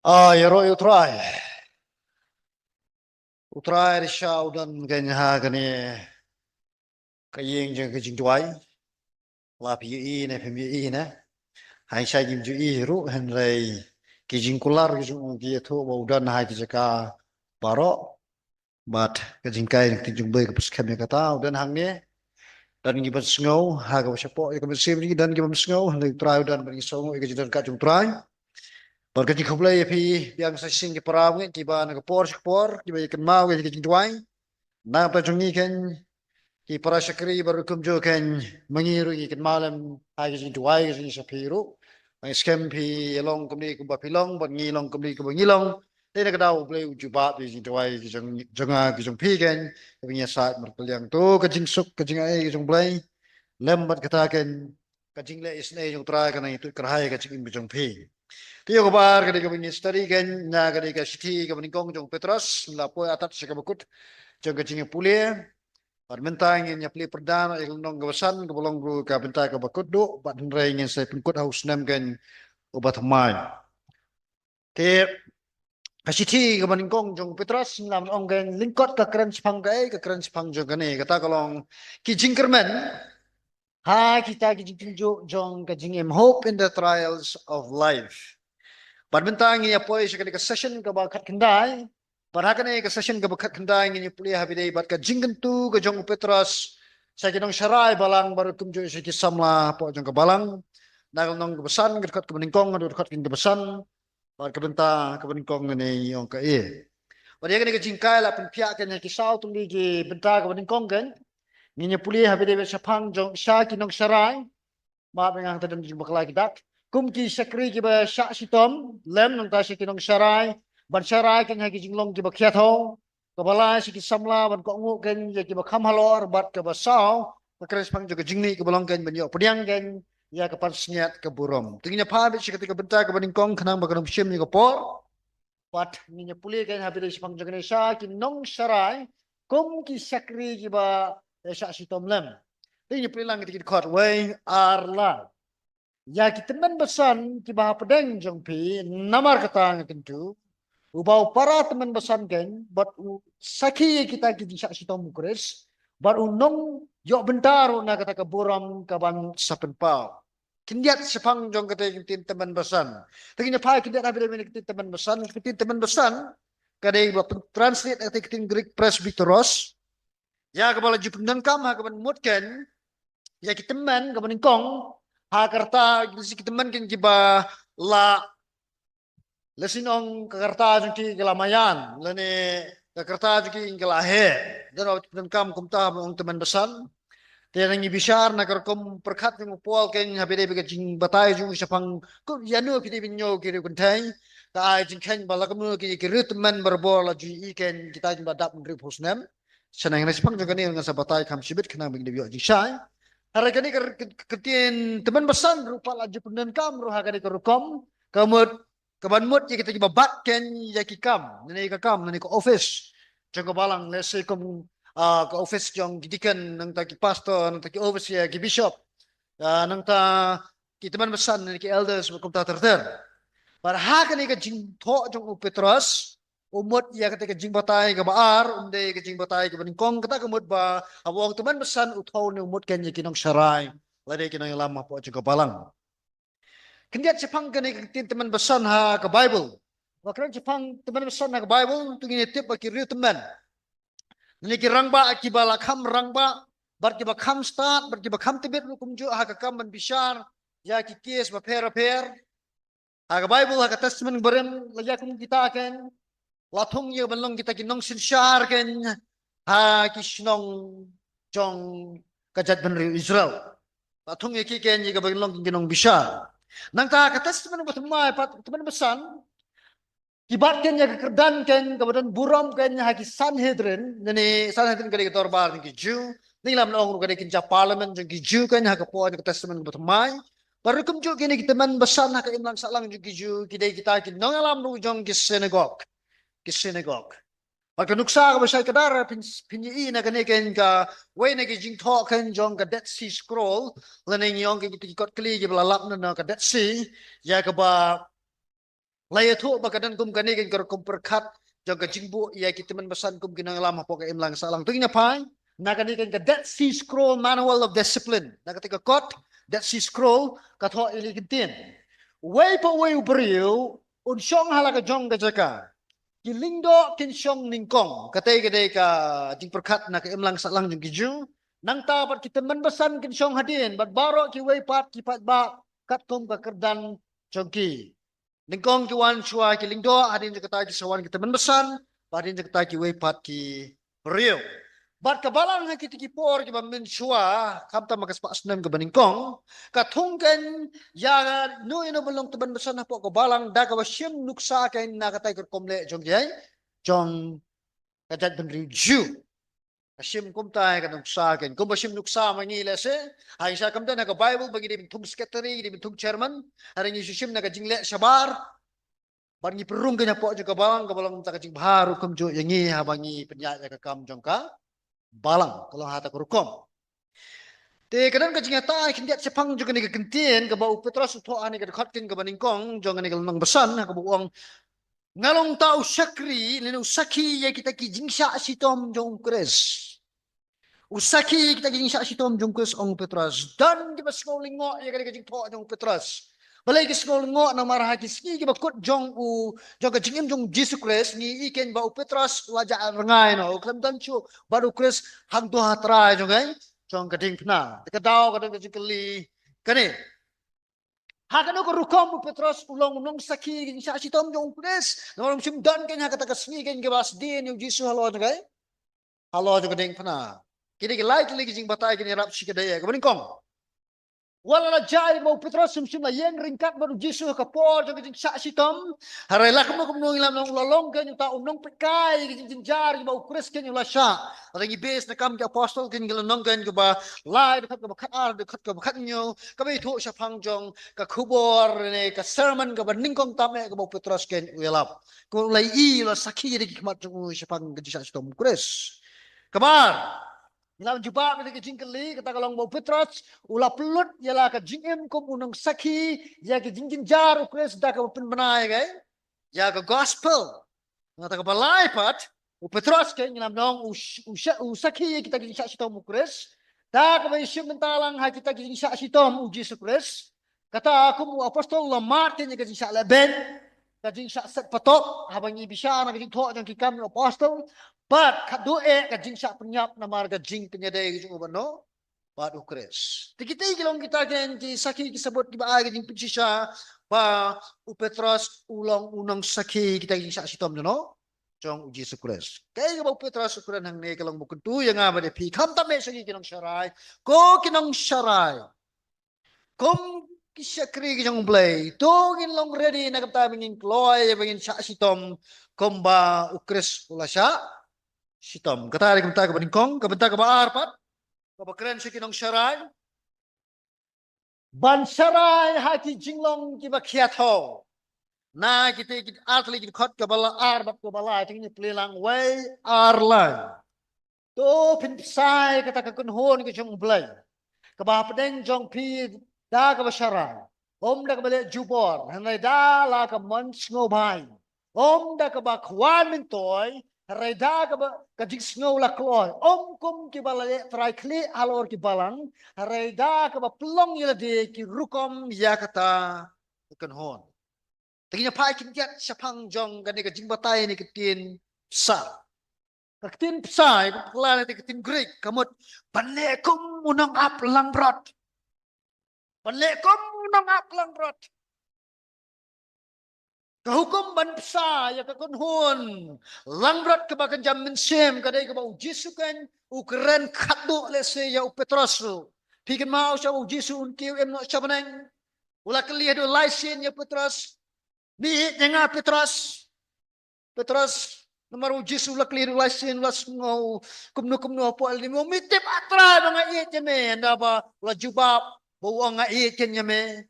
Ya roy utrai risau dan kanya kani kayeng jeng kajing tuai la pi ne pem ne hai sai jim ju ru hen rei kijing kular kijing ki thu ba udan hai ki jaka baro bat kajing kai ti jung be ka pus kami kata udan hang ne dan gi bas ngau ha ga sepo ka bas sim dan gi bas ngau le utrai udan bagi songo ki jidan ka jung trai bar kajing khublai pi yang sa sing ki param ki ba na ka por ki ba kan mau ki kajing tuai na pa jung ni kan ki para syakri baru kumjo kan mengiru ki malam hai ki tuai ki sapiru mai skem pi long kumni ku ba pilong ban ngi long kumni ku ba ngi long te na kadau ble uju ba bi ki tuai ki jong ki jong pi kan ki nya saat mar peliang tu ka jing suk ka jing ai ki jong blai lem bat kata kan ka jing le isne jong tra kan itu kerhai ka jing jong pi Tiyo ko bar kadi ka bini study kan na kadi ka siti ka bini kong jong Petros la po atat sa kabukut jong ka jing pulia Bentang ingin nyapli perdana ikul nong gawasan kebolong gu ka bentai ka bakudu bat hendrai ingin saya pengkut haus nem kan obat mai. Te kasiti ka maningkong jong Petras nam ong kan lingkot ka keren sepang jong kane kata kalong ki jingkermen ha kita ki jingjo jong ka jingem hope in the trials of life. Bat bentang ingin apoi sekali ka session ka bakat kendai Parhakan ka session ka bakat kendai ingin puli habidai bat ka jingkentu ka jong Petras saya kinong syarai balang baru kumjo sa kisamla po jong kabalang nagal nong kebesan kedekot kebeningkong kedekot kebesan bar kebenta kebeningkong ni yung ka pada kan ka jingkai la penpia kan kisau tu lagi benta kebeningkong kan nginya puli habide be sapang jong sya kinong syarai ma pengang tadam jing bakla kidak kum ki sakri ki ba sya sitom lem nong ta si kinong syarai ban syarai kan ha ki jinglong ki ba khyatho kabala si kisamla ban ko ngu kan ya ki ba kham halor bat ka ba sao keres pang juga jingni ke belong kan banyak pediang kan ya ke pansniat ke burom tingnya pa bi ketika bentar ke beningkong kenang bakan sim ni ke por pat ninya puli kan habis pang juga sa ki nong sarai kum ki sakri ki ba sa si tomlem tingnya puli lang ketika kot wei arla ya ki teman besan ki ba pedeng jong pi namar kata kentu ubau para teman besan kan bat saki kita ki sa si tom kures baru nong yo bentar na kata ke buram kaban sapen pau kindiat sepang jong kata kitin teman besan tengnya pai kindiat habis dari kitin teman besan kadai buat translate kata kitin Greek presbyteros ya kepala jupendan kam ha kaban mutken ya kiteman kaban kong ha karta si kiteman kin kiba la lesinong kakarta jong kelamayan lene kakarta jong kelahe dan kam kumta mong teman besan Tiada ngi bisar na kerkom perkat ng upol ken habide be jing batay jung sapang ko yanu kidi binyo kiri kuntai ta ai jing ken bala kamu ki kirut man berbor la ju iken kita jing badap ngri pusnam sanang na sapang juga ni ng sa batay kam sibit kana bing debi jing sai hara kani ketien teman besan rupa la ju punden kam ruha kani kerukom kamut kaban mut kita babat ken yakikam nani ka kam nani ko office jang balang lese kom ke office jong gidikan nang ta ki pastor nang ta ki overseer ki bishop nang ta ki teman besan nang ki elders kum ta terter par ha kan ka jing tho jong Petros umut ya ketika jing batai ke baar unde ke jing batai ke beningkong kata kemut ba awang teman besan uthau ne umut kan kinong sarai lade kinong lama po jong balang kendiat sepang kan ke teman besan ha ke Bible wakran sepang teman besan ha ke Bible tu ngini tip ba ki teman Nini ki rangba akiba lakam rangba bar kiba kam start bar kiba kam tibet hukum ju haka kam ban bishar ya ki kes ba per haka bible haka testament barem lagi kum kita kan latung ye balong kita ki nong sinshar kan ha ki shnong jong kajat ban Israel latung ye ki ken ye ka balong ki nong bishar nang ta haka testament ba tumai pat teman besan Kibatkan ya kekerdan kan kemudian buram kan haki Sanhedrin nani Sanhedrin kali ketorbar ni kiju ni lam long kali kinja parlimen jeng kiju kan haka po ke testament ke bertemai baru kumju kini kita man besan haka imlang salang jeng kiju kidai kita kin nong alam nu jong ki synagogue Maka nuksa ka basay kadara pinyi na kani kan ka way na kijing to kan jong ka Dead Sea Scroll laning yong ki kikot kli ki balalap na ka Dead Sea ya ka ba Laya tu bakadan kum kani kan kar kum perkat jaga jingbu ya kita menbesan kum kinang lama pokai imlang salang. Tu ina pai. Na kani kan Dead Sea Scroll Manual of Discipline. Na ketika kot Dead Sea Scroll katho ili kintin. Way pa way beriu unsyong halaka jong ka jaka. Kilingdo kinsyong ningkong. Katay ka jing perkat na ka imlang salang jong giju. Nang tapat kita menbesan kinsyong hadin. Bat baro ki way pat ki pat ba kat kum ka kerdan jongki. Lingkong ki wan chua ki lingdo hadin kata ki sawan kita menbesan hadin kata ki weipat ki beriu bat kabalang ha kita ki por ki men chua kamta makas pa asnem ke beningkong ka thungken ya nu ino belong teban besan ha po kabalang da ka wasim nuksa kain na kata ki komle jong jai jong kadat ben riju asim kumtai ka nuksa kain kum asim nuksa mangi lese ai sa kamta na ka bible bagi di thung secretary di thung chairman hari ni susim na ka jingle sabar bangi perung kanya po juga kabalang tak kajing baru kum jo yangi habangi penyat ka kam jongka balang kalau hata kurukom te kadang kajing ta kindiat sepang juga ni kentien ka bau petros utho ani ka khatkin ka baningkong jong ni kalong besan ka buang ngalong tau sakri lenu saki ya kita ki jingsha sitom jong kres usaki kita ki jingsha sitom jong kres ong petros dan kita skolingo ya ka kajing tho jong petros balai ki skolingo na marah ki ski ki bakut jong u jong ka jingim jong Jesus Christ ni iken ba u petros waja rangai no klam dan chu baru Christ hang do hatra jong ai jong ka ding pna ka daw ka jing kali kani Hakano ko rukom Petros ulong nung saki sa si Tom jong Chris. Nung simdan kanya kata kasmi kanya bas din yung Jesus halo na kay. Halo jo kading pana. Kini ki likely kijing batay kini rap si kadaya. Kabaning kong. Wala na jay mo Petros sumsum na yang ringkat baru Jesus ka por jo kijing sa si Tom. Haray lakam mo kumnong ilam ng lalong kanya ta unong pekay kijing jinjar ba Chris kanya la siya. Aring ibes na kam ki apostle kanya gilanong kanya ba lai dekat ka bakat dekat ka bakat nyo. Kami itu siya pangjong ka kubor ne ka sermon ka ba ningkong tame ka ba Petros kanya uyalap. Kung lay la sakhi di kimat jong siya pang kijing sa si Tom Chris. Kamar. Ilam jubak ni kajing kali kata kalau mau Petros ulah pelut ialah kajing kum unang saki ya kajing jinjar ukres dah ka penbenai kai ya ka gospel ngata ka balai pat u Petros kai ngilam dong usaki kita kajing sak sitom ukres dah ka isim mentalang ha kita kajing sak sitom uji ukres kata aku mu apostol lamar tin kajing sak leben kajing sak set patop habang ibisya na kajing thok jang kikam apostol But kadue kajing sa penyap na marga jing penyadai kajing ubano. But ukres. Tikiti kilong kita ken ti saki kisabot di baay kajing pinsisya pa upetros ulong unang saki kita kajing sa sitom no. Jong uji sukres. Kaya nga ba upetros ukuran hang ne kalong bukuntu yang nga ba de pi kam tame sagi kinong syarai. Ko kinong syarai. Kom kisakri kajong blay. To kinong ready na kapta mingin kloy mingin sa sitom komba ukres ula siya. Sitom. Katari kumta ka baningkong, kabanta ka ba arpat? Kabakren siya kinong syaray. Ban syaray haki jinglong kiba kiato. Na kita atli kot kabala arbat kabala tingin pelilang way arlan. To pinsay kata kakunhon ka siyang blay. Kabapadeng jong pi da ka syaray. Om da ka balik jubor. Hanay da la ka mons ngobay. Om da ka ba kwan mintoy. Reda ka jing snow la kloy om kum ki balale try kli alor ki balang reda ka ba plong yela de ki rukom ya kata kan hon tiginya pai kin jet sapang jong gani ka jing batay ni kitin sa kitin sa plan ti kitin greek kamot panle kum unang ap lang brot panle kum unang ap lang brot Kahukum bansa ya kakunhun langbrat kebakan jam mensem kadai keba ujisukan ukren khadu lese ya Petros pikin mau sa ujisu unkiu em no chabaneng ula kali do license ya Petros ni nga Petros nomor ujisu ula kali do license las ngau kumno apa ni mo mitip atra nga ietene anda ba ula jubab bau nga ietenya me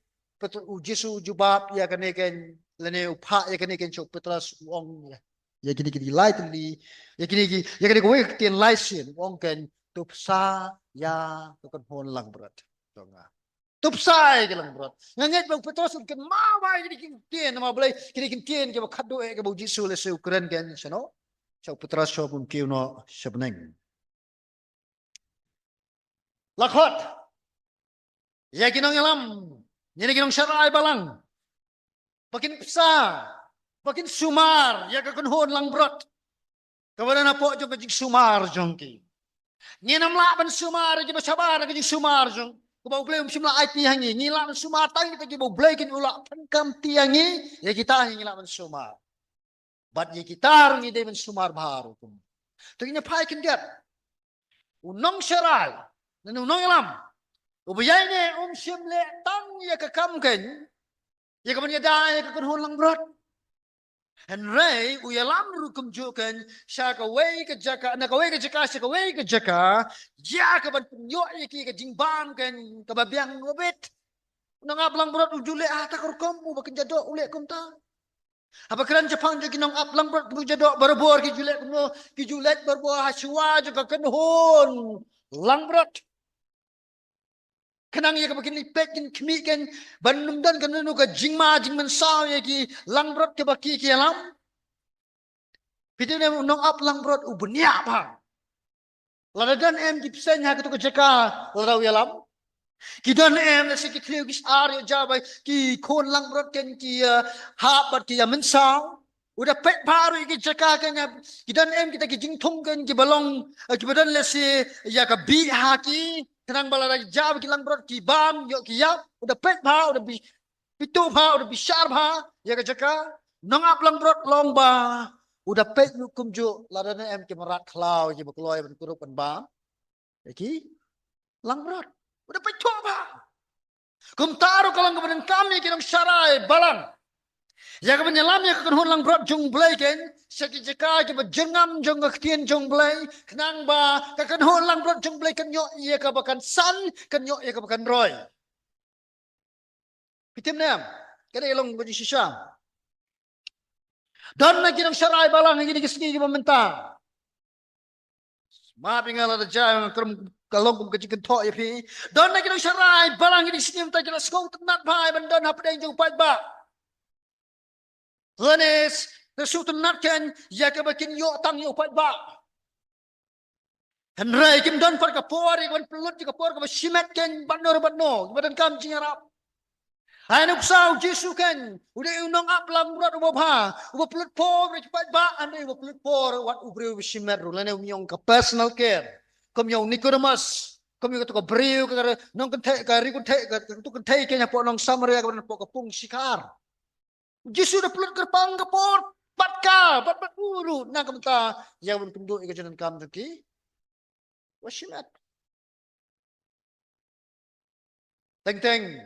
ujisu jubab ya kaneken lene upha ya kini ken chok Petros wong ya kini lightly ya kini ko wek tin license wong ken tupsa ya to kon hon lang brat to nga tupsai ke lang brot nganget bang Petros kan mawai jadi kintien ma boleh kini kintien ke khado ke bau Jisu le seu keren kan sano sau Petros so pun kiu no sebeneng lakhot ya kinong yalam ni kinong syarai balang pakin psa pakin sumar ya ka kunhon lang brot kawalan apo jong kajing sumar jongki ni namla ban sumar je sabar kajing sumar jong Kau boleh mula IT hangi, ngilak sumar tang kita kau boleh kin ulak pengkam tiangi, ya kita ngilak sumar. Bat ya kita rungi de sumar baru kum. Tu ini pai kin dia. Unong syarai, dan unong ilam. Ubiyai ne simle tang ya kekam ken, ya kapan ya dah ya kekun lang berat. Henry uyalam rukum jukan syaka wei ke jaka nak wei ke jaka syaka wei ke jaka ya kapan penyok iki ke jingbang kan kebabiang ngobet nang ablang berat ujule tak rukum u bakin jadok ulek kum ta apa keran Jepang jadi nang ablang berat bu jadok berbor ki julek kum ki julek berbor haswa juga kenhon lang berat kenang ya kebakin lipet kan kemi kan bandum dan kan nu ka jingma jingman saw ya ki lang berat ke baki ki alam Piti ni nong up lang brot ubenya apa? Ladadan em di pesen ha ketu kejaka ladau yalam. Kidan em na sikit kliu kis ar jabai ki kon lang brot ken ki ha bat ki mensaw. Udah pek baru ki jaka kan kidan em kita ki jingthong kan ki balong ki badan lesi ya ka bi ha ki tenang balada jab ki lang brot ki bam yo ki yap udah pek ba udah bi pitu ba udah bisyar ba ya ka jaka nong up lang brot long ba udah pek hukum jo ladana em ke merat klau je berkeluar ben kurup ben bam iki lang berat udah pek coba kum taru kalang kemudian kami kinong syarai balang ya ke menyelamnya ke kunhun lang berat jong blai ken seki jeka ke berjengam jong ketien jong blai kenang ba ke kunhun lang berat jong blai kenyo ia ke bakan san kenyo ia ke bakan roy pitim nem kena ilong baju sisa dan lagi nang syarai balang yang ini kesini di mementang. Maaf ingat ada jaya kalau kum kecil kentok ya pi. Dan lagi nang syarai balang yang di sini mentang jelas kau tenat bai bandan apa yang jauh pai ba. Lenes nesu tenat kan ya ke bakin yo tang yo pai ba. Henry kim don par kapor kan pelut di kapor ka simet kan bandor badan kam jingarap. Hai nuk sau Jesu kan udah unang aplang berat ubah ha ubah pelut por cepat ba anda ubah pelut por wat ubreu bisimer lane umyong ka personal care komyong Nicodemus komyong to ka breu ka nong kan thai ka ri kun thai ka tu kan thai kenya po nong Samaria ka po ka pung sikar Jesu dah pelut kerpang ka por bat uru na kamta yang bentuk ika jalan kam teki wasimat teng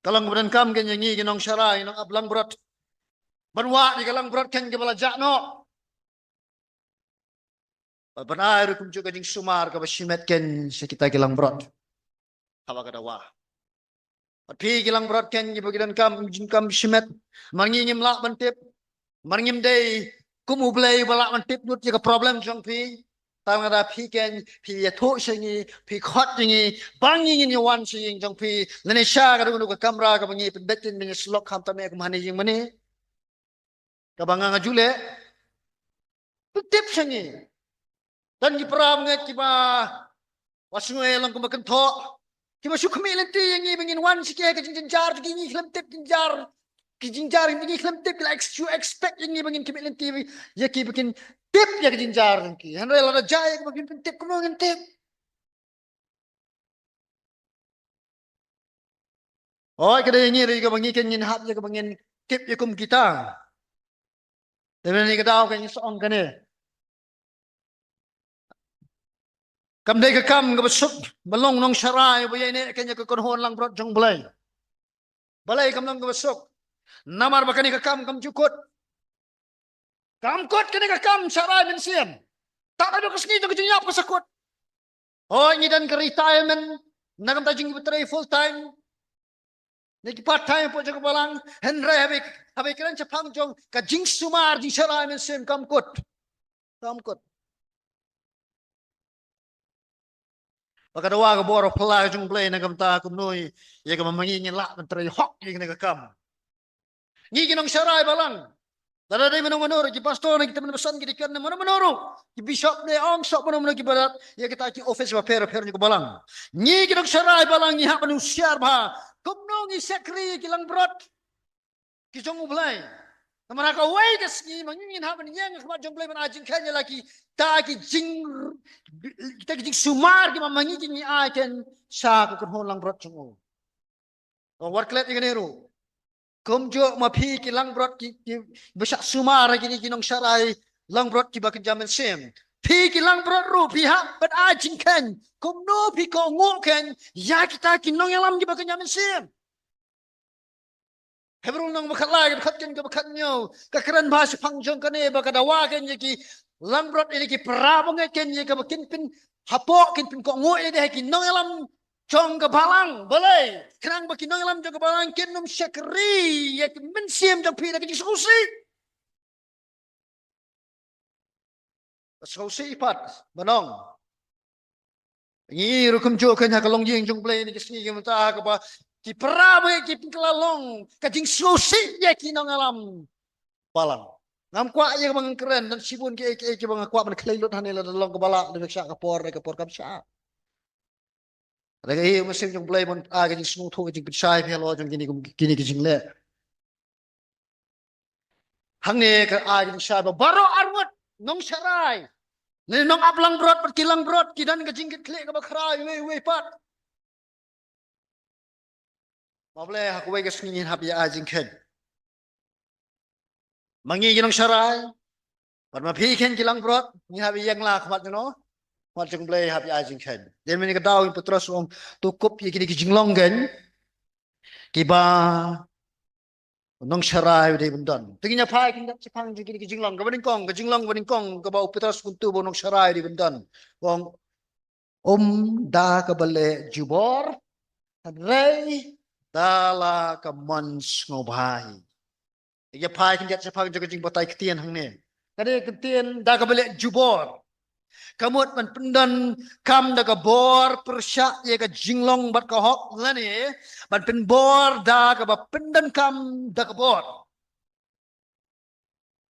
kalau kemudian kam kan nyanyi kinong syarai nong ablang berat banwa di kalang berat kan kepala jakno benar hukum juga jing sumar ke basimet kan sekitar kilang berat apa kata wah tapi kilang berat kan bagian kam jing kam basimet mangingim lak bantip mangingim day kumu belai balak bantip nut ke problem jong pi tang ada pi kan pi ya to singi pi khot singi banging ni wan singi jong pi lene sha ka dulu ka kamera ka bangi betin ni slok kham tame ka mani jing mani ka banga ngajule tip singi dan ki pram nge ki ba wasungai lang ko makan tho ki ba sukmi lenti yang ni bangin wan sike ka jing jar ki ni khlam tip jar ki jing jar ni khlam tip like you expect yang ni bangin ki lenti ya ki bikin tip ya ke jinjar ki henry la jaya ke bagian tip kuno ngan tip oh kada ni ri ke bangi ken yin hap ya ke bangin tip ya kum kita tapi ni kada ke ni song kane kam dai ke kam ke besuk belong nong syarai bu ni ken ya ke konhon lang brot jong balai kam nong ke besuk namar bakani ke kam cukut kam kot kene ke kam syarai men siam tak ada kesini tu kejenyap kesakut. Oh ini dan ke retirement. Nakam tajing betray full time. Niki part time po jago balang. Henry habik keren cepang jong ka jing sumar jing sarai men sem kamkut. Baka dawa ka boro pala jung play na kamta kumnoy ya ka mamangingin la menteri hok yung nagakam. Ngigin ang saray balang. Dala day manong manoro ki pastor na kita manabasan ki dikan na manoro. Ki bishop na ang sok manong manong ki barat ya kita ki office ba pero ko balang. Ngigin ang saray balang ni ha manusyar ba. Kumnong isekri ki lang brot. Ki jong ublay. Namara ka way kas ni mangingin ha maniyang ka jong play man ajing kanya lagi ta ki jing kita ki jing sumar ki mamangingin ni aken sa ko kun lang brot jong. O warklet ni ganero. Kumjo mapi ki lang brot ki besak sumar ki kinong saray lang brot ki bakin jamin sem. Pi ki lang brot ru pi ha but ajing kan. Kumno pi ko ngoken ya kita kinong yalam ki bakin jamin sem. Hebrul nang makalay bakatkan ka bakatnyo kakaran bahasa pangjong kane bakadawakan ki lang brot ini ki parabong ken ye ka bakin pin hapok kin pin ko ngoe de kinong yalam Chong ke balang, boleh. Kerang bagi nong alam jong ke balang kenum syakri, ya mensiam jong pina ke diskusi. Diskusi ipat, banong. Ini rukum jo kanya kalong jing jong play ni kesini ke mata ke ba ki perabe ki kelalong ke diskusi ya ki nong alam balang. Ngam kwa ya bang keren dan sibun ke bang kwa ban kleilut hanela dalong ke balak de syak ke por kam syak. Ada kaya musim jong play mon aga jing smooth ho jing pitsai phelo jong kini jing le. Hang ne ka aga jing shay baro armut nong sarai. Ne nong aplang brot perkilang brot kidan ka jing kle ka bakrai we pat. Mable hak we ka singin habi a jing ken. Mangi jong sarai. Pat ma phi ken kilang brot ni habi yang la khmat no. Wat jong play habi a jing ken. Den meni ka daw petros om tukup ye kini jing long gen. Kiba nong sarai de bundan tinginya pai kin dak chipang jing ki jinglong ka baning kong ka bau petras kuntu bo nong sarai de bundan wong da ka bale jubor rei dala ka mans ngobai ya pai kin dak chipang jing botai ketien hang ne kade ketien da ka bale jubor kamut man pendan kam da ka bor persyak ye ka jinglong bat ka hok lani ban pen bor da ka ba pendan kam da ka bor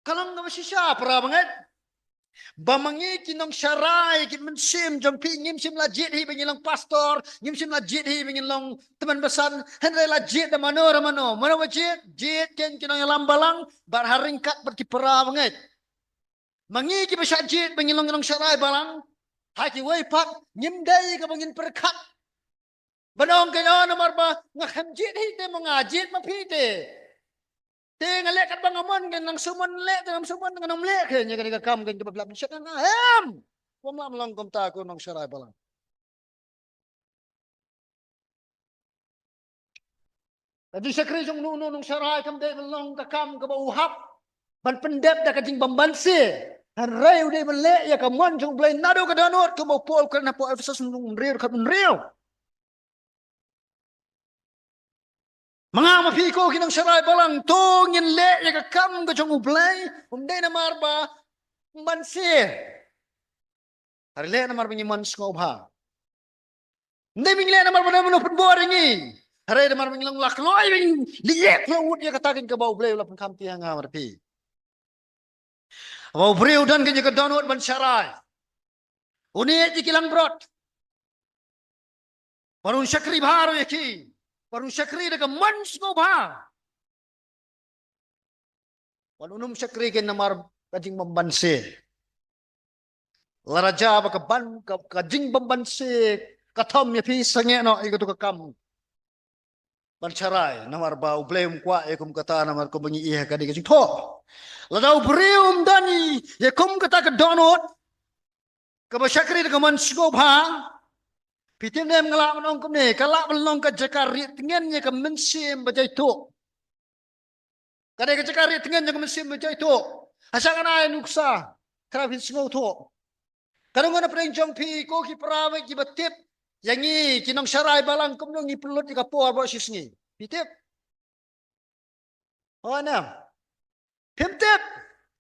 kalang nga masisya para banget bamangi kinong syarai kin mensim jampi ngim sim lajit hi bengilang pastor ngim sim lajit hi bengilang teman besan henry lajit da mano wajit jit ken kinong lambalang bar haringkat berki para banget mangi ki besyak jit bengilang kinong syarai balang haki wai pak ngim dai ka bengin perkat banong kayo nomor ba ngakam jit hi te mengajit mapite Tengah lek kat bang amon kan nang suman lek dalam suman dengan lek kan ya kan kam kan kebab syak kan hem pom lam long kom ta ko nang sarai balang tadi sekri jong nu nang sarai kam de long ka kam ka uhap ban pendep da ka jing bambanse han rai ude lek ya ka mon jong blai nado ka danot ka mo pol ka na po efesus nung real ka real Mga mapiko kinang saray balang tongin le ya kam ka jong ublay umday na marba mansir hari le na marba ni mans ngo ba umday ming le na marba na pun boringi hari na marba ngilang lakloy ming liek na ud ya katakin ka ba ublay wala pun kamti hanga marpi ba ubriu dan kanya ka download ban saray uni kilang brot parun syakri bharo yaki Parung syakri daga mans ngo ba? Wanunum syakri ken namar kajing membanse. Laraja ba kaban kajing membanse katom ya pi sange no iko to kakam. Bancarai namar ba ublem kwa e kum kata namar ko bangi iya kadi kajing to. Ladau breum dani ye kum kata ka donot. Ka ba syakri daga mans ngo ba? Pitim dem ngelak menong kum ne kalak menong ka jakari tengen ye ka mensim bajai to. Kadai ka jakari tengen ye ka mensim bajai to. Asangan ay nuksa krabin singo to. Kadang ngana preng jong pi ko ki prawe ki batip yangi kinong sarai balang kum nong ipulut ka po abo sisngi. Pitip. Oh na. Pimtip.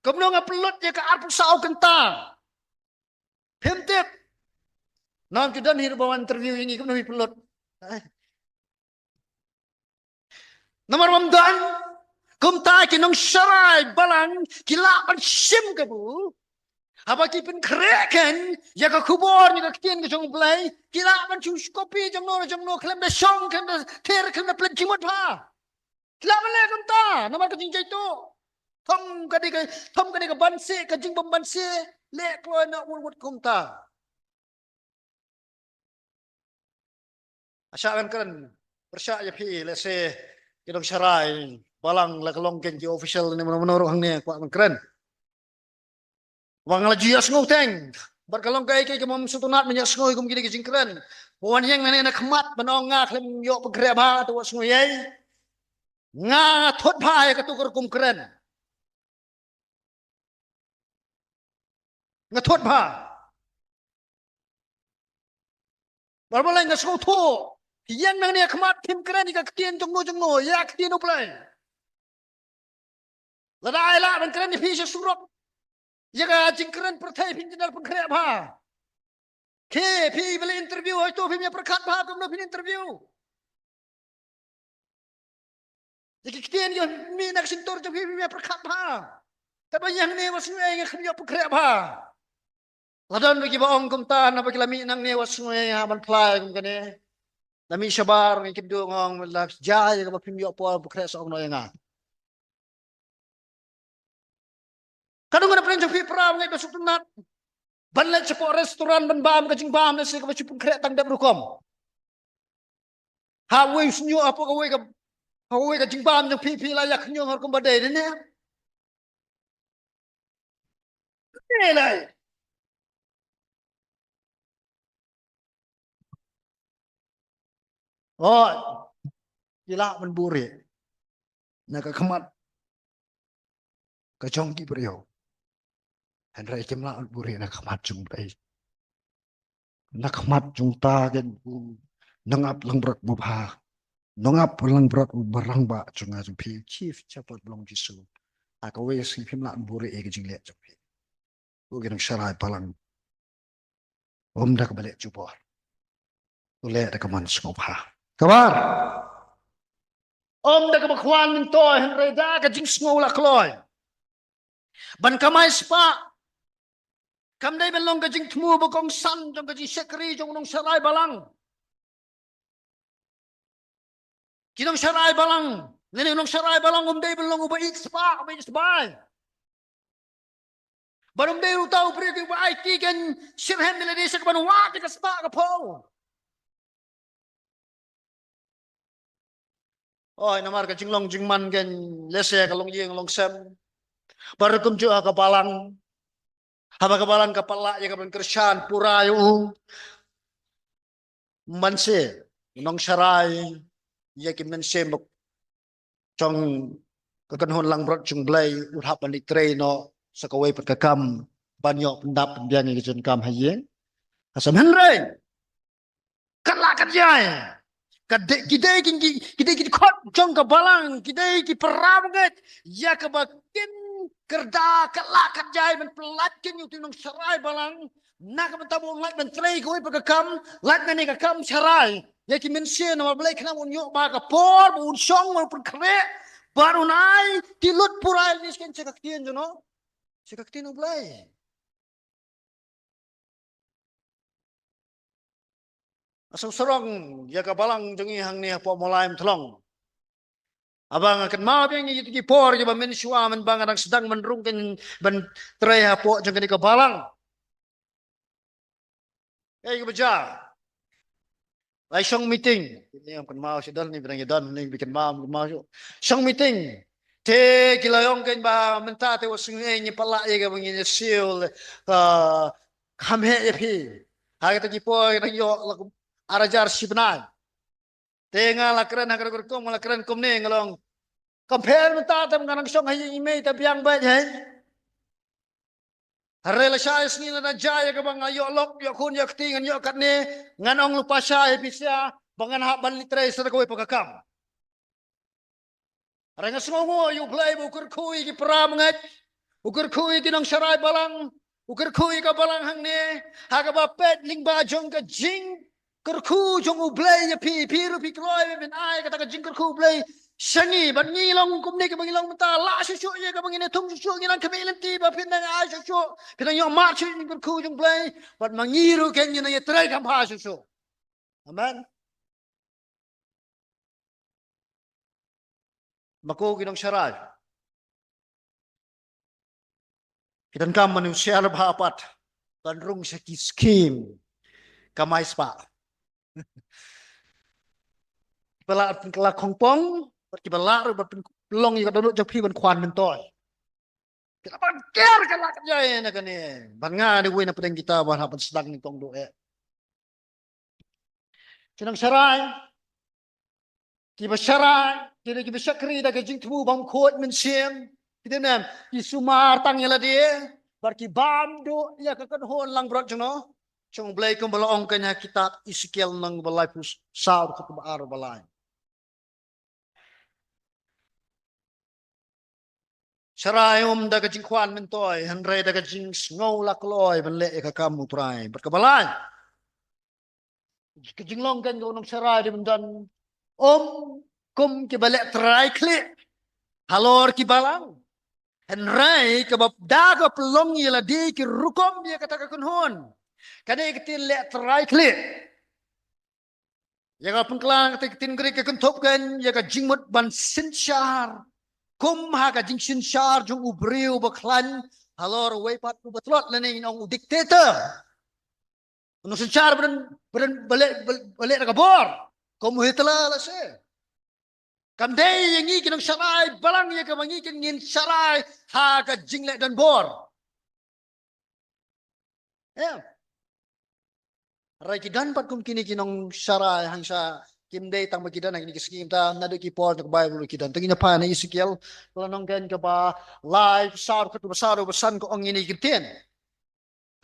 Kum nong apulut ye ka arpu sao kenta. Pimtip. Nam judan hir bawa interview ini kum nabi pelot. Nomor Ramadan kum ta kinong syarai balang kilapan sim kabu. Haba ki pen kreken ya ka kubor ni ka kien ka jong play kilapan chu kopi jong no klem da song klem da ter klem da plen jimot pa. Kilapan le kum ta nomor ka jingjai tu. Thom ka di ka banse ka jing bom banse le ko na wut kum ta. Asyakan kan persyak ya pi let's say kinong syarai balang la kalong ken ki official ni menurut hang ni kuat keren. Wang la jias nguteng bar kalong kai kai kemam sutunat menyak ngoi kum gini kijing keren. Wan yang nane na khmat banong nga klem yo pegre ba tu ngoi ai. Nga thot phai ka tu kum keren. Nga thot pha. Bar balai nga sngo tho. Yang nang ni khmat tim keren ni ka kien jong no ya kien no play. La dai la ban keren ni phi surok. Ya ka jing keren perthai phin jinal pengkre pha. Ke phi beli interview hai tu phi me perkhat pha kum no phi interview. Jadi kien yo mi nak sintor tu phi me perkhat pha. Tapi yang ni was ngai nga kham yo pengkre pha. Ladon bagi baong kum ta na bagi lami nang ni was ngai ha ban plai kum kene. Lami sabar ngai kidu ngong la jai ka phim yo po pengkre so no nga. Kadang ada pernah jumpa perang ngai besok tunat. Banlet sepo restoran ban bam ka jing bam na se ka besok pengkre tang dap rukom. Ha wei sunyo apa ka wei ka jing bam jang pi la yak nyo har kum badai ne. Ne lai. Oh, gila man buri. Na ka khamat ka chong ki priyo. Han rai kem la buri na khamat chung dai. Na khamat chung ta gen nangap lang brak bu pha. Nangap lang brak barang ba chung a chung pi chief chapat blong jisu. Aka wei si phim la buri e jing le chung pi. Ku gen sharai palang. Om dak balik jubor. Tu le dak man ngop ha. Kabar. Om dak bakwan min to han rai da ka jing sngo la kloi. Ban kamai spa. Kam dai belong ka jing thmu bokong san jong ka ji sekri jong nong sharai balang. Kinong sharai balang. Nene nong sharai balang om dai belong uba it spa uba it spa. Barom dai utau pri ti ba IT kan sirhen nele desa ka ban wa ka spa ka po. Oh namar ka jinglong jingman kan lese ka long yeng long sem. Baru kum ju ka balang. Haba ka balang kapala ya ka ban kershan pura yu. Manse nong sharai ya ki mense mok trong ka kan hon lang brot chung blai uthap ban itre no sakawai pat ka kam banyo pendap pendiang ki jon kam haye asam henre kala kat jai kadek kidai ki khot jong ka balang kidai ki peram nget ya ka bakin kerda kala kat jai ban pelat kin yu tinong sarai balang nak ban tabu lat ban trei ko pa ka kam lat ngani ka kam sarai ya ki mense no blai khna un yo ba ka por un song un kre baru nai tilut purai ni sken cekak tien jono cekak tien blai asal serong ya ka balang jengi hang ni po mulai thlong abang akan mau yang itu ki por je ba men shua men bang adang sedang menrungken ban trei ha po jeng ka balang ka baja lai song meeting ini akan mau sedal ni bilang dan ni bikin mau song meeting te kilayong ken ba menta te wasung ni pala ye ka bangin siul kham he phi ha ta ki po ta yo arajar sibna te nga la kren ha kren kom la kren kom ne ngalong compare menta te nganang song ha ime ta biang ba he relasa ni na jaya ka bang ayo lok yo kun yo ktingan yo kat ne nganong lupa sya episia bangan ha ban litre sa ko pagakam Ranga sungo yu play ukur kui ki pram ngat ukur kui ki nang sarai balang ukir kui ka balang hang ne haga ba pet ling ba jong ka jing kerku jong u blay ya pi ru pi kloi ben ai kata ka jing kerku blay sangi ban ngi long kum ne ka bang long ta la shu shu ye ka bang ne tum shu shu ngi lang ka be len ti ba pin na ai shu shu pin yo ma shu jing kerku jong blay bat mangi ru ken ni ye trai kam ha shu shu amen mako kinong syarai kitan kam manusia lebhapat ban rung saki skim kamai spa bala kala kongpong ki bala ru ban long yi ka donut jak pi ban kwan men toy kita ban ker kala ka jay na kani ban nga ni wi na pedeng kita ban hapan sedang ni tong do e kinong syarai ki ba syarai ki ba syakri da ka jing tu bang khot men siem kita nam ki sumar tang yala dia bar ki bam do ya ka kan hon lang brot jno chong blai kum bala ong kanya kita Ezekiel nang balai pus saur ka ba ar balai syarai daga jing kwan men toy hanre daga jing ngau lak loy ban le ka kamu trai berkebalai ka jing long kan nong syarai di mendan kum ki balek trai klik halor ki balang hanrai ka bab daga pelong yela di ki rukom dia kata ka kunhon kane kitin le trai klik ya ka pengklang kitin gri ka kuntop kan ya ka jingmut ban sinchar kum ha ka jing sinchar jung ubriu baklan halor wepat ku betlot lene nong dictator nong sinchar beren balik ka bor kum hitla la se kam dei yang ngi kinong sarai balang ya ka mangi kin ngin sarai ha ka jingle dan bor ya rai ki dan pat kum kini kinong sarai hangsa kim dei tang bagi dan ini kiskim ta nadu ki por tak bible ki dan tengina pa na Ezekiel lanong kan ka ba live sar ka tu besar besan ko ong ini kiten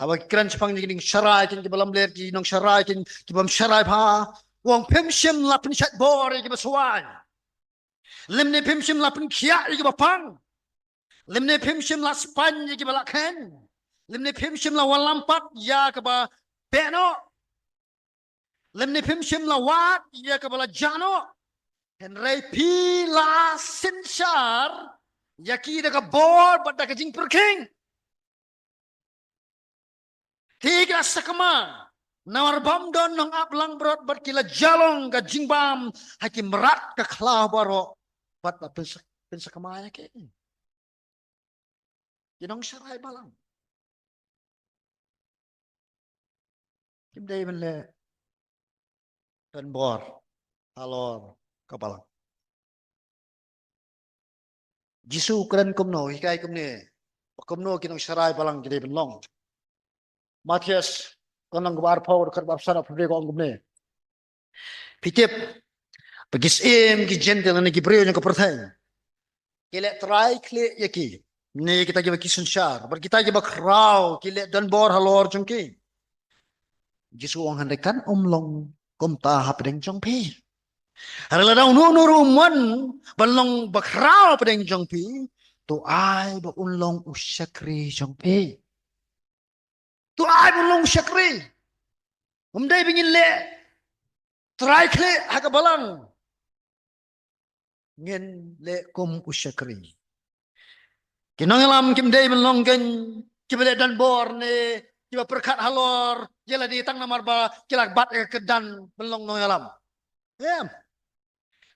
hawa kran chpang ni sarai kin ki balam ler ki nong sarai kin ki bam sarai pa wong pem sim lapin chat bor ki baswan limne pim sim la pun kia iki bapang limne pim sim la span iki balakhen limne pim sim la walampat ya ke ba beno limne pim sim la wat ya ke bala jano henrei pi la sinsar ya ki da ka bor bat da ka jing perking tiga sakama nawar bam don nong aplang brot bat kila jalong ka jingbam hakim rat ka khlah baro bat pensa kamaya ke kinong sarai balang kim dei ben le dan bor halor kapalang jisu kran kumno hikai kumne kumno kinong sarai balang gede ben long Matias konang gbar power kar bar sara pbre ko kumne pitip pagis ki gentle ne ki breo ne ko perthai kile try kle yaki ne kita ki kisun shar bar kita ki bakrau kile dan bor halor jungki jisu ong handekan long kom ta hapdeng jong pi harala daw no rumwan balong bakrau pedeng jong pi to ai ba unlong usyakri jong pi to ai unlong usyakri umdai bingin le try kle haka balang ngin le kom usyakri kinangalam kim dai balong gen kibele dan bor ne kiba perkat halor jela di tang namar ba kilak bat ke dan belong nongalam ya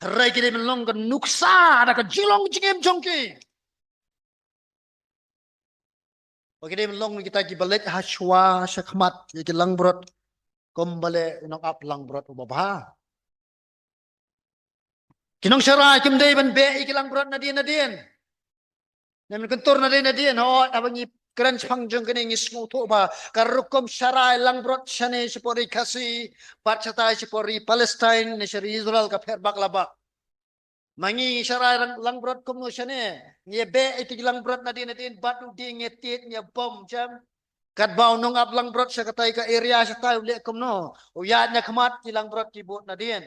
rai kide belong ke nuksa ada ke jilong jingem jongki bagi belong kita ki balik haswa syakmat ki lang brot kombale nong ap lang brot ubaba kinong syara kim dai ban be ki lang brot nadien namin kentur nadien ho abangi keren pangjung kene ngismu to ba karukom syarai lang brot shane sepori kasi parcatai sepori Palestine ne seri Israel ka fer baklaba mangi syarai lang brot kom no shane ye be iti lang brot nadin batu di ngetit nya bom jam kat bau nong ab lang brot sa katay ka area sa tayo le kom no uyad nya kamat ki lang brot ki bot nadin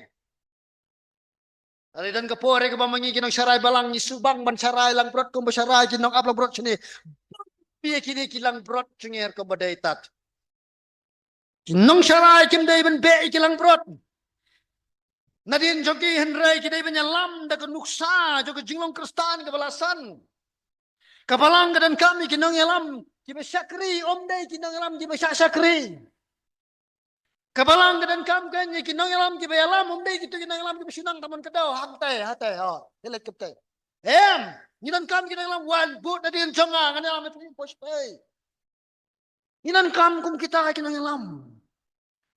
ali dan kapore ka ba mangi kinong syarai balang ni subang ban syarai lang brot kom ba syarai kinong ab lang brot shane Pia kini kilang brot cengir ke badai tat. Kinong syarai kim day ben be kilang brot. Nadin joki henrai kidai penyelam da ke nuksa joki jinglong kristan ke balasan. Kapalang dan kami kinong yalam kiba syakri om day kinong yalam kiba syakri. Kapalang dan kam kan kinong yalam kiba yalam om day kitu kinong yalam kiba sinang taman kedau hatai ha helet keptai. Ninan kam kinong yalam wan but nadin jonga kan yalam itu pospai. Ninan kam kum kita kinong yalam.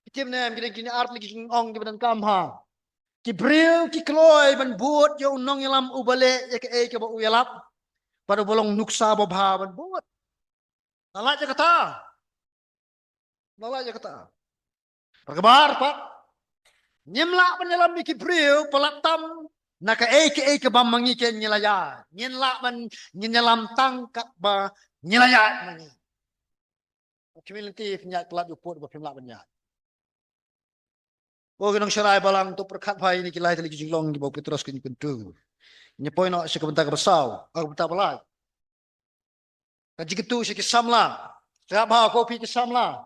Kitim nem kini art lagi ong kiba dan kam ha. Kibril ki kloy ban buot yo nong yalam ubale ya ke ba uyalap pada bolong nuksa babha ban buot nala ja kata perkebar pak nyemla ban yalam ki kibril pelatam naka ke ba mangi ke nyelaya nyenla ban nyelam tangkat ba nyelaya mangi community penyak kelat uput ba pemla banyak. Oh kenang syarai balang tu perkat pai ni kilai tali jinglong di bawah Petrus kini pentu. Ni poin nak sekebentar ke besau, aku bentar belai. Kaji ketu sikit samla. Siap ha kopi ke samla.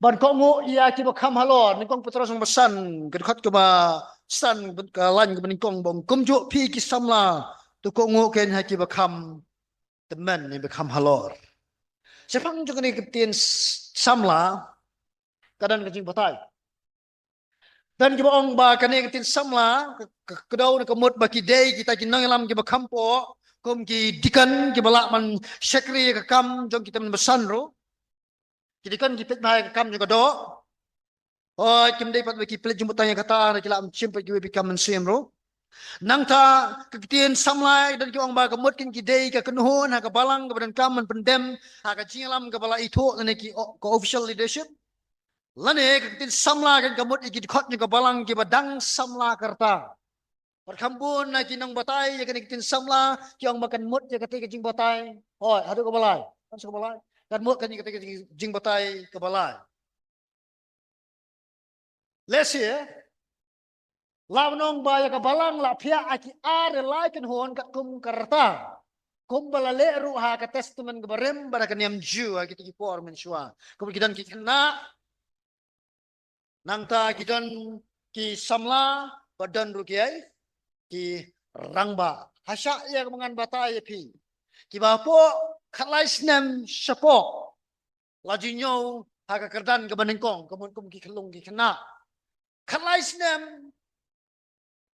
Ban kok ngu ia ki bakam halon, ni kong Petrus ng besan, kedekat ke ba san ke lan ke beningkong bong kumjuk pi ki samla. Tu kok ngu ken ha ki bakam teman ni bakam halor. Sepang juga ni ketin samla kadang kecing batai. Dan kita orang ba kene ketin samla kedau na kemut baki day kita kinang lam ki bakampo kum ki dikan ki balak man syakri ke kam jong kita men besan ro ki dikan ki pet mai ke kam juga do oh kim day pat baki plet jumpa tanya kata na kila am chimpa ki we kam men sim ro nang ta ketin samla dan ki orang ba kemut kin ki day ke kenuhun ha ke balang ke badan kam men pendem ha ke jingalam ke bala itu ne ki ko official leadership lane ketin samla kan kamut iki khot ni balang ki badang samla karta perkambun na kinang batay ya ketin samla ki ang makan mut ya ketika jing batay hoy hadu ka balay kan sa balay kan mut kan ketika jing batay ka balay lesi lawnong baya ka balang la pia aki are lai kan hon kat kum karta kum balale ruha ka testament ka barem bara kaniam ju aki ti por men shwa kum kidan ki kena nangta kidan ki samla badan rukiai ki rangba hasya yang mengan batai pi ki bapo khalai snem syapo lajinyo haka kerdan ke benengkong kemun kum ki kelung ki kena khalai snem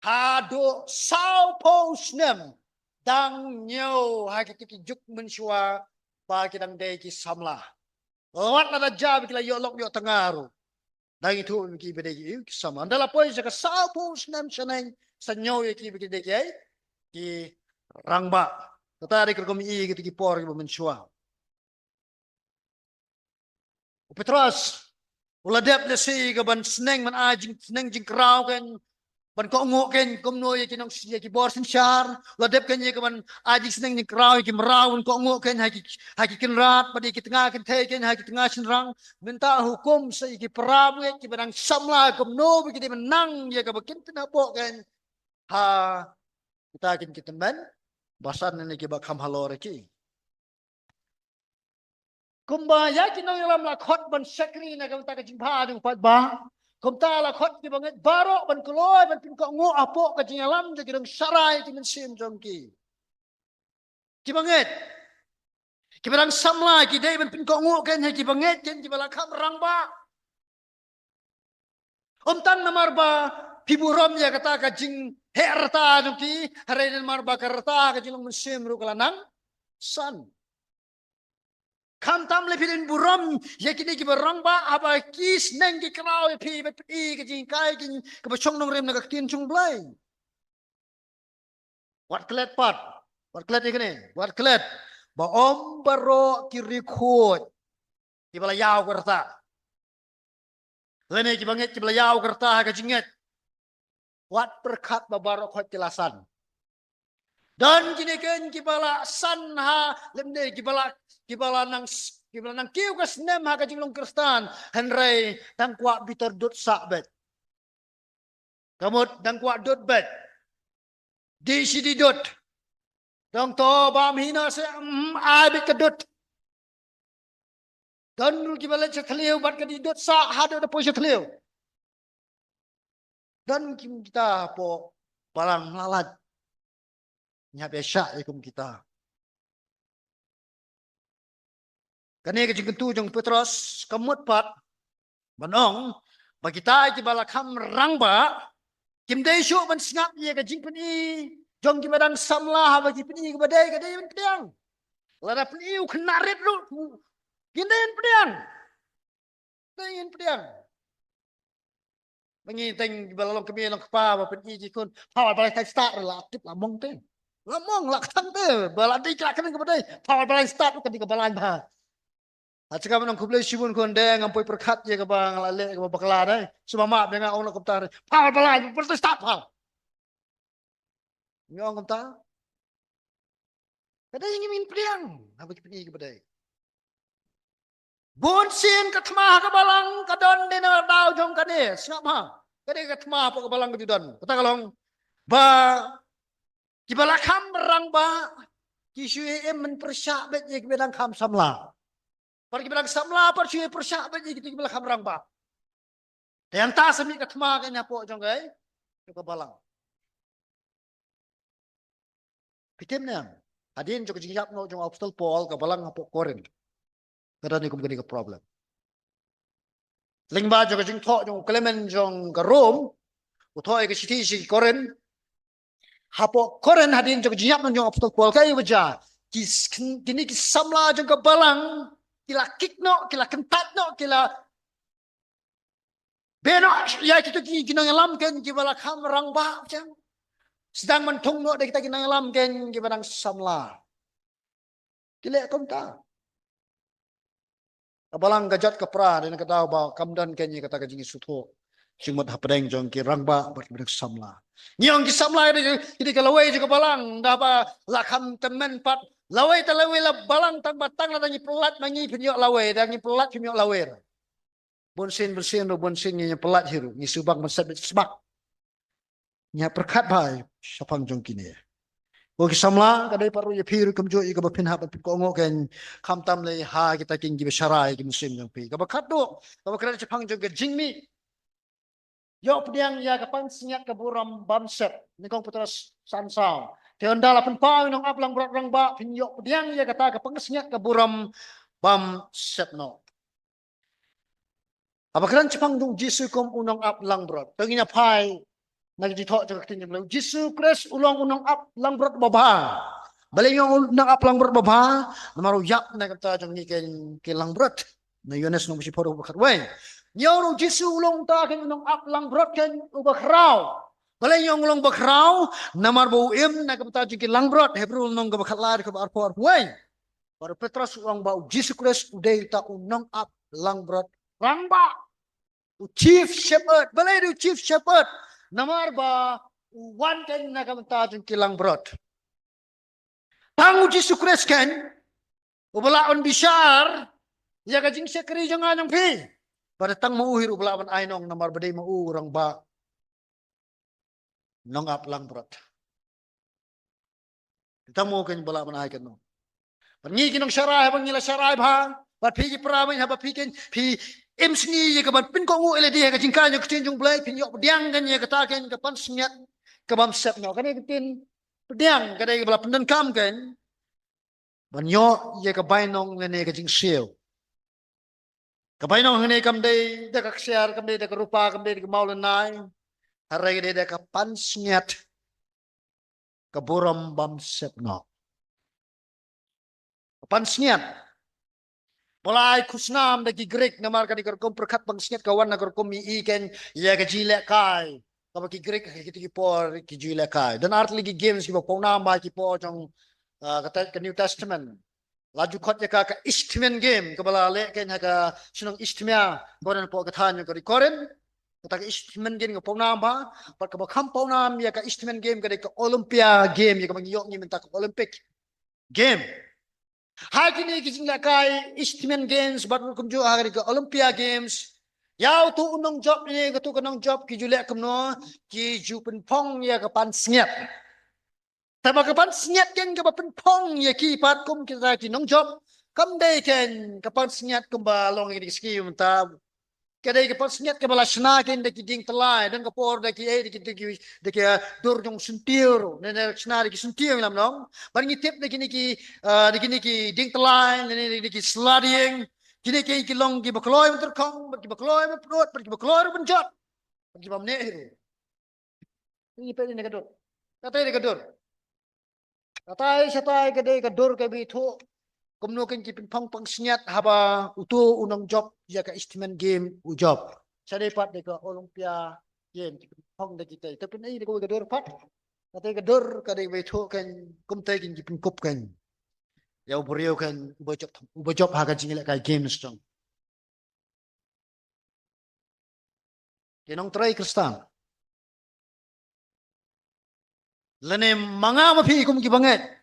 hado sao po snem dang nyo haka ki juk menshwa ba kidang dei ki samla wat la jab ki la yo lok yo tengaru dang itu ki bedegi sama andala poin sa sao po snem shaneng sanyo ki bedegi ki rangba tatari kerkom i ki por ki menshwa Petros uladep le si ka ban sneng man ajing sneng jing kraw kan ban ko ngo ken kom no ye kinong ye ki bor sin char uladep kan ye ka ban ajing sneng jing kraw ki mraw ko ngo ken ha ki kin rat padi ki tengah ken the ken ha ki tengah sin rang minta hukum sa ki prabu ki banang samla kom no ki di menang ye ka bakin tinabo ken ha kita kin kitemban basan ni ki bakam halor ki kumbaya kinong yalam la khot ban sakri na kam ta ka jingpha dung pat ba kum ta la khot ki banget baro ban kloy ban pin ko ngo apo ka jingalam de kidong sarai ki men sim jong ki banget ki barang samla ki dei ban pin ko ngo ken ki banget ken ki bala kham rang ba tang namar ba piburom ya kata ka jing herta dung ki haren mar ba karta ka jilong men sim ru kalanang san Kam tam lepin buram yakini ki barang ba apa kis neng ki krau pi bet i ki jing kai ki ke bachong nong rem na ka tin chung blai wat klet pat wat klet ikene wat klet ba om baro ki record ki bala yaw kerta lene ki banget ki bala yaw kerta ka jinget wat perkat ba baro khot jelasan dan kini ken ki bala san ha lemne ki bala nang kiu kas nem ha ka jinglong kristan henrei tang kwa bitter dot sabet kamut tang kwa dot bet di sidi dot dong to bam hina se abit kedut Dan gimana ceteliu bat kadi dot sa hada da po ceteliu. Dan kita po barang lalat. Nya biasa ikum kita. Kani ke jengtu jeng Petros kemut pat banong bagi ta ki balakam rangba kim dai syu man singap ye ke jing peni jong ki badang samlah bagi peni ke badai ke dai pedang. Lada peni kenarit lu. Gindain pedang. Gindain pedang. Menginteng balalong kami lang kapa ba peni ki kun pawal balai tai start relatif lamong te. Lamong lak tang te baladi kelak kami ke badai pawal balai start kan di ke balan ba. Acika menang kublai sibun konde ngampoi perkat je ke bang lale ke bakla dai. Sumama dengan orang koptar. Pawal balai perlu start pal. Ngong koptar. Kadai ingin min pedang. Apa ki peni ke badai. Bun sin katma ke balang kadon dina dau jong kade sngap ha. Kade katma po ke balang ke judon. Kata kalong ba ki balakam rang ba ki syue men persyak bet je ke bedang kam samla. Pergi bilang samla par syue persyak bet je ki balakam rang ba. Yang ta semi katma ke nyapo jong gai ke balang. Pitim nang. Adin jok jingjap no jong apostol Paul ke balang ngapo Korin. Kada ni kum ke problem. Lingba jok jing tho jong Clement jong ke Rome. Utho ke city si Korin. Hapo Korin hadin jok jingjap no jong apostol Paul kai baja. Kini ki samla jong ke balang kila kikno kila kentat no kila beno ya kita kinang alam ken ki bala kham rang ba jang sedang mentung no kita kinang alam ken ki barang samla kile kom ta abalang gajat kapra den kata ba kamdan ken ni kata kajing sutho singmat hapdeng jong ki rang ba bar barang samla nyong ki samla ini kalawai juga balang dah ba lakham temen pat lawai talawai la balang tang batang la tangi pelat mangi penyok lawai tangi pelat penyok lawai bonsin bersin ro bonsin nya pelat hiru ni subang mensabit sebak nya perkat bai sapang jong kini o kisamla kadai paru ye phiru kamjo i ka bapin ha bapin ko ngo ken kham tam le ha kita king gi besharai gi musim jong pi ka bakat do ka bakra sapang jong ge jingmi yo pediang ya kapan sinyak ke buram bamset ni kong putras sansau teonda la pen pau nong aplang berat rang ba pin yo pediang ya kata ka pengesnyak ke buram bamset no abakran chapang dung jisu kom unong ap lang brot tenginya pai nagi thok jok tin jom jisu kres ulong unong ap lang brot baba baleng unong ap lang brot baba namaru yak na kata jong ni ken lang brot na yones no musi poro bakat we nyoro jisu ulong ta ken unong ap lang brot ken ubakrau baleng yung ulong bakrau namar bo im na kata jong lang brot hebru unong ga bakat lar ka arpo we para petras uang bau jisu kres udai ta unong ap lang brot rangba chief shepherd balai du chief shepherd namar ba one kan na kamta jung kilang brot tangu Yesus Kristus kan ubalaon bishar ya ka jing sekri jang anong pi pada tang mauhir ubalaon ainong namar badai mau urang ba nong ap lang brot kita mau kan ubalaon ai kan no pangi kinong syarai bang nila syarai ba bat pi pramen ha ba pi ken pi em sni ye kaban pin ko ngu ele dia ka jingkan yo ktin jung blai pin yo pediang kan ye kata kan kapan senyat kabam sep no kan ye ktin pediang kada ye bala pendan kam kan ban yo ye ka bainong ngene ka jing siu ka bainong ngene kam dei de ka ksiar kam dei de ka rupa kam dei ka maulan nai harai de ka pan senyat ka buram bam sep no pan senyat mulai kusnam dagi Grek namar kani kerkom perkat bangsingat kawan na kerkom mi iken ya ke jile kai kaba ki Grek ki por ki jile kai dan art lagi games ki pau nama ki po jong kata ke New Testament laju khot ya ka Eastman game kabala le ken ha ka sunong Eastmia koren po kathan ko koren kata ke Eastman game ko pau nama par ka kham pau nam ya ka Eastman game ka Olympia game ya ka mangyok ni mentak Olympic game hai kini kising lakai Eastman Games baru kumju hari ke Olympia Games yau tu unong job ni ke tu kenong job ki julek kemno ki ju penpong ya ke pan snyat tapi ke pan snyat kan ke penpong ya ki pat kum kita ki nong job Kam day ken kapag senyat kumbalong ini ski unta. Kadai kapag senyat kembala senakin deki ding telai dan kapor deki deki dur jong sentir nene sena deki sentir lam nong. Baring tip deki niki ding telai nene deki sliding. Kini ki long ki bakloy mentur kong bagi bakloy menperut bagi bakloy menjot bagi bam nehiru. Ini pe ini kadur. Katai ni kadur. Katai satai kadai kadur kabi thu. Kemudian kita pang senyat haba utu unang job jaga istimen game ujob. Saya dapat deka Olympia game pang dak kita. Tapi ini deka gadur pat. Kata gadur kadai beto kan kumtai kin kita kup kan. Ya ubrio kan ubojob haga jingilak kai game stong. Kinong try Kristan. Lene manga mapi kum ki banget.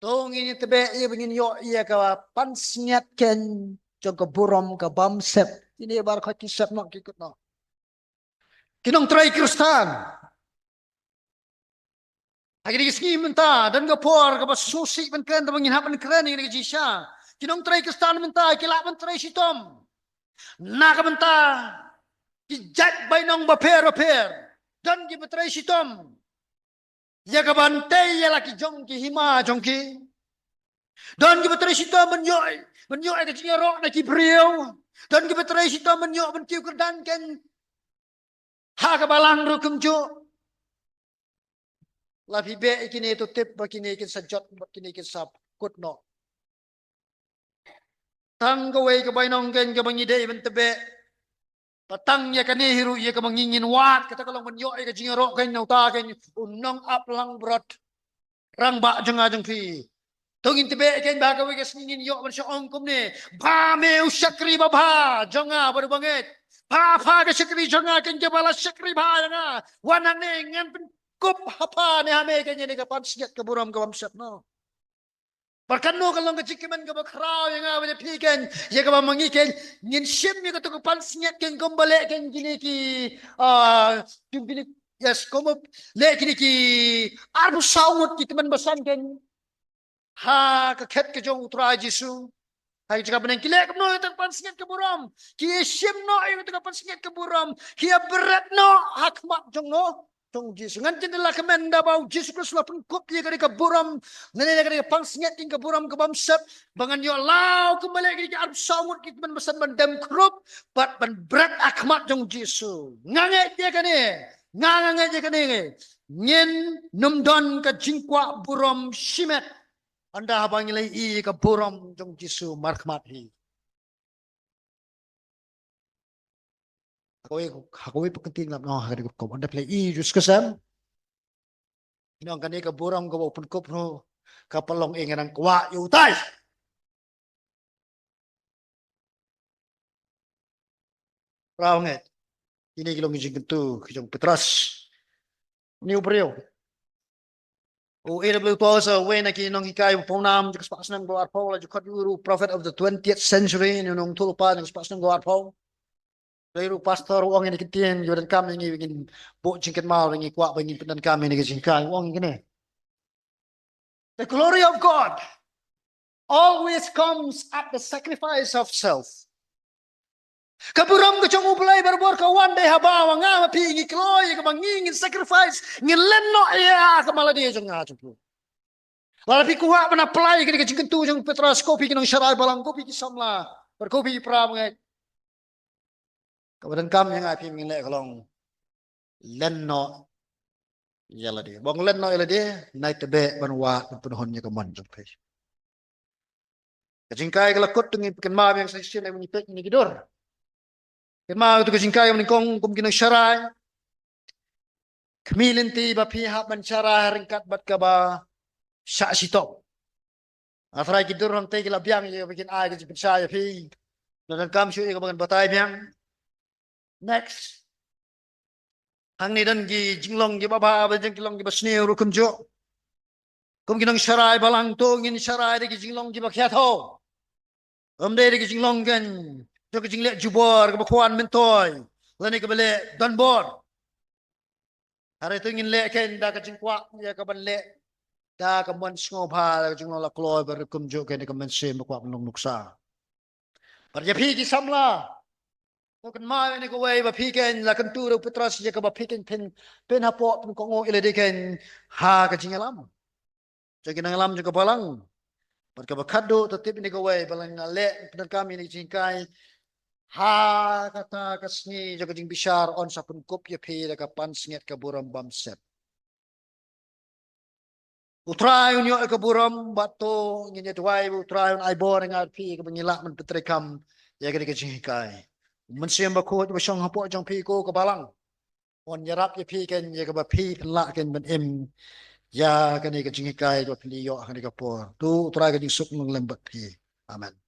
Tong ini tebe ia begin yo ia ka pansnyat ken jog burom ka bamsep. Ini bar kha kisap nak ikut no. Kinong try Kristan. Lagi ski menta dan ka por ka susi men kan bangin hapan keren ini jisha. Kinong try Kristan menta kilak men try sitom. Na ka menta kijat bainong baper. Dan ki try sitom. Ya ka bantai ya laki jongki hima jongki. Dan kita terus itu menyok ke sini rok nak kibriu. Dan kita terus itu menyok mentiu kerdan kan. Ha ke balang rukum jo. Labi be ikini itu tip bakini ikin sajot bakini ikin sab kutno. Tang kawai ke bainong kan ke bangide ben tebe. Patang ya kani hiru ya ke mangingin wat kata kalau menyok ke sini rok kan nauta kan unong up lang berat. Rang bak jeng fi. Tungin tibe ken ba ka wigas ngin yo man syong kum ne ba me usyakri ba ba jonga baru banget pa ka syakri jonga ken ke bala syakri ba nga wanang ne ngan pen kup hapa ne hame ken ne ka pan siat ke buram ka wamsat no Barkano kalong ka chikiman ka bakraw nga ba piken ye ka ba mangiken ngin shim ye ka to pan siat ken kumbale ken gini ki tumbini yes komo le kini ki arbu sawut ki teman basan ken ha ka khet ke jong utra jisu hai jika benang kilek no tak pan singet ke buram ki shim no ay tak pan singet ke buram ki berat no hakmat jong no jong jisu ngan jendela kemenda bau jisu Kristus la pengkup ye ke buram nene ke pan singet ke buram ke bamsat bangan yo lau kembali ke arab samut ki men besan bandam krup bat ban berat hakmat jong jisu ngange dia kene ngange dia kene nyen numdon ke jingkwa buram shimet anda habang ilai i ka buram jong jisu markhmat hi. Hakoi penting lam no hari ko anda play i jus kesam. Inong kani ka buram ka open kop no ka palong ingan kwa yu tai. Raunget. Ini kilong jingkentu kijong Petras. Ni ubrio. O AW Pausa when aki nong hikay ponam jik spas nang go arpo la jukot yuru prophet of the 20th century nong tulpa jik spas nang go arpo Lalu pastor wong ini kitien yudan kami ini bikin bo jingket mau ini kuat bagi pedan kami ini jingkai wong ini. The glory of God always comes at the sacrifice of self. Kaburam ke chong uplay berbor ka one day habawa nga mapi ngi kloy ka mangingin sacrifice ngin lenno ya ka mala dia jong nga jong. Lalu kuha mana apply ke jingket tu jong Petras kopi kinong syarai balang kopi ki samla berkopi pram ngai. Kemudian kami yang api mengilek kalong lenno yala dia. Bang lenno yala dia naik tebe banwa penuhunnya keman jumpai. Kejingkai kelakut dengan kenma yang session yang menyipek ini kidur. Kenma itu kejingkai yang menikong kumkino syarai. Kemilinti bapi hak mencara ringkat bat kaba syak sitop. Afrai kidur nanti kila biang ya bikin air kejipin saya pi. Dan kami syuk kebangan batai biang. Next. Hang ni dan gi jinglong gi baba ba jinglong gi basni rukum jo. Kum ginong syarai balang to ngin syarai gi jinglong gi bakhiatho. De gi jinglong gan jo gi jingle jubor gi bakwan mentoy. Lani ke bele don board. Hari tu ngin le ken da ka jingkwa ya ka ban le. ta kaman sngopa jung la kloy ber kum jo ke kaman sem kwa nong nuksa par ya phi ki samla ko kan mai ni ko wei ba phi ken la kan tu ro putra si ka ba phi ken pen ha po pen ko ngo ile de ken ha ka jingalam jadi nang lam juga balang par ka ba khaddo to tip ni ko wei balang le pen kami ni jingkai ha kata kasni jaga jing bishar on sapun kop ya phi ka pan singet ka buram bam set utrai unyo ka buram bato ngi tuai utrai un ai bor ngar phi ka bangila man petrekam ya ga ka jingkai man siam ba ko ba shong hapo jong phi ko ka balang on yarap ya phi ken ya ka ba phi la ken ban em ya ka ni ka jingkai do phi yo ka ni ka por tu utrai ka jing suk nung lembat phi amen